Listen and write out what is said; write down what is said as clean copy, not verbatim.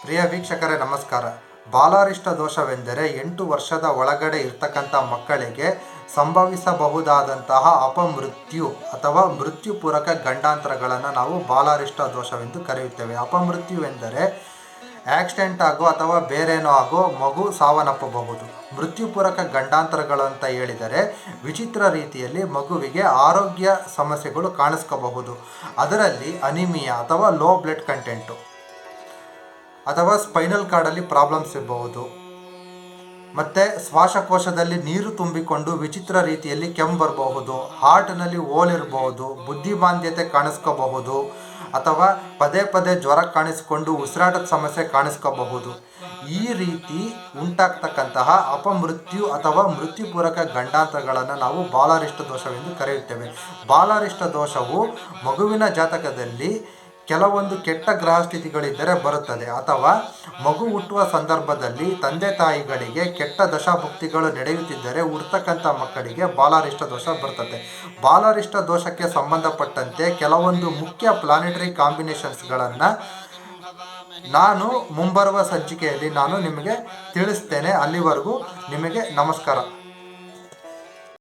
ಪ್ರಿಯ ವೀಕ್ಷಕರೇ ನಮಸ್ಕಾರ. ಬಾಲಾರಿಷ್ಟ ದೋಷವೆಂದರೆ 8 ವರ್ಷದ ಒಳಗಡೆ ಇರ್ತಕ್ಕಂಥ ಮಕ್ಕಳಿಗೆ ಸಂಭವಿಸಬಹುದಾದಂತಹ ಅಪಮೃತ್ಯು ಅಥವಾ ಮೃತ್ಯುಪೂರಕ ಗಂಡಾಂತರಗಳನ್ನು ನಾವು ಬಾಲಾರಿಷ್ಟ ದೋಷವೆಂದು ಕರೆಯುತ್ತೇವೆ. ಅಪಮೃತ್ಯು ಎಂದರೆ ಆಕ್ಸಿಡೆಂಟ್ ಆಗೋ ಅಥವಾ ಬೇರೇನೋ ಆಗೋ ಮಗು ಸಾವನ್ನಪ್ಪಬಹುದು. ಮೃತ್ಯುಪೂರಕ ಗಂಡಾಂತರಗಳು ಅಂತ ಹೇಳಿದರೆ ವಿಚಿತ್ರ ರೀತಿಯಲ್ಲಿ ಮಗುವಿಗೆ ಆರೋಗ್ಯ ಸಮಸ್ಯೆಗಳು ಕಾಣಿಸ್ಕೋಬಹುದು. ಅದರಲ್ಲಿ ಅನಿಮಿಯಾ ಅಥವಾ ಲೋ ಬ್ಲಡ್ ಕಂಟೆಂಟು ಅಥವಾ ಸ್ಪೈನಲ್ ಕಾರ್ಡಲ್ಲಿ ಪ್ರಾಬ್ಲಮ್ಸ್ ಇರಬಹುದು. ಮತ್ತು ಶ್ವಾಸಕೋಶದಲ್ಲಿ ನೀರು ತುಂಬಿಕೊಂಡು ವಿಚಿತ್ರ ರೀತಿಯಲ್ಲಿ ಕೆಮ್ಮು ಬರಬಹುದು, ಹಾರ್ಟ್ನಲ್ಲಿ ಹೋಲಿರಬಹುದು, ಬುದ್ಧಿಮಾಂದ್ಯತೆ ಕಾಣಿಸ್ಕೋಬಹುದು, ಅಥವಾ ಪದೇ ಪದೇ ಜ್ವರ ಕಾಣಿಸ್ಕೊಂಡು ಉಸಿರಾಟದ ಸಮಸ್ಯೆ ಕಾಣಿಸ್ಕೋಬಹುದು. ಈ ರೀತಿ ಉಂಟಾಗ್ತಕ್ಕಂತಹ ಅಪಮೃತ್ಯು ಅಥವಾ ಮೃತ್ಯುಪೂರಕ ಗಂಡಾಂತರಗಳನ್ನು ನಾವು ಬಾಲಾರಿಷ್ಟ ದೋಷವೆಂದು ಕರೆಯುತ್ತೇವೆ. ಬಾಲಾರಿಷ್ಟ ದೋಷವು ಮಗುವಿನ ಜಾತಕದಲ್ಲಿ ಕೆಲವೊಂದು ಕೆಟ್ಟ ಗ್ರಹ ಸ್ಥಿತಿಗಳಿದ್ದರೆ ಬರುತ್ತದೆ, ಅಥವಾ ಮಗು ಹುಟ್ಟುವ ಸಂದರ್ಭದಲ್ಲಿ ತಂದೆ ತಾಯಿಗಳಿಗೆ ಕೆಟ್ಟ ದಶಾಭುಕ್ತಿಗಳು ನಡೆಯುತ್ತಿದ್ದರೆ ಹುಡ್ತಕ್ಕಂಥ ಮಕ್ಕಳಿಗೆ ಬಾಲಾರಿಷ್ಟ ದೋಷ ಬರ್ತದೆ. ಬಾಲಾರಿಷ್ಟ ದೋಷಕ್ಕೆ ಸಂಬಂಧಪಟ್ಟಂತೆ ಕೆಲವೊಂದು ಮುಖ್ಯ ಪ್ಲಾನೆಟರಿ ಕಾಂಬಿನೇಷನ್ಸ್ಗಳನ್ನು ನಾನು ಮುಂಬರುವ ಸಂಚಿಕೆಯಲ್ಲಿ ನಾನು ನಿಮಗೆ ತಿಳಿಸ್ತೇನೆ. ಅಲ್ಲಿವರೆಗೂ ನಿಮಗೆ ನಮಸ್ಕಾರ.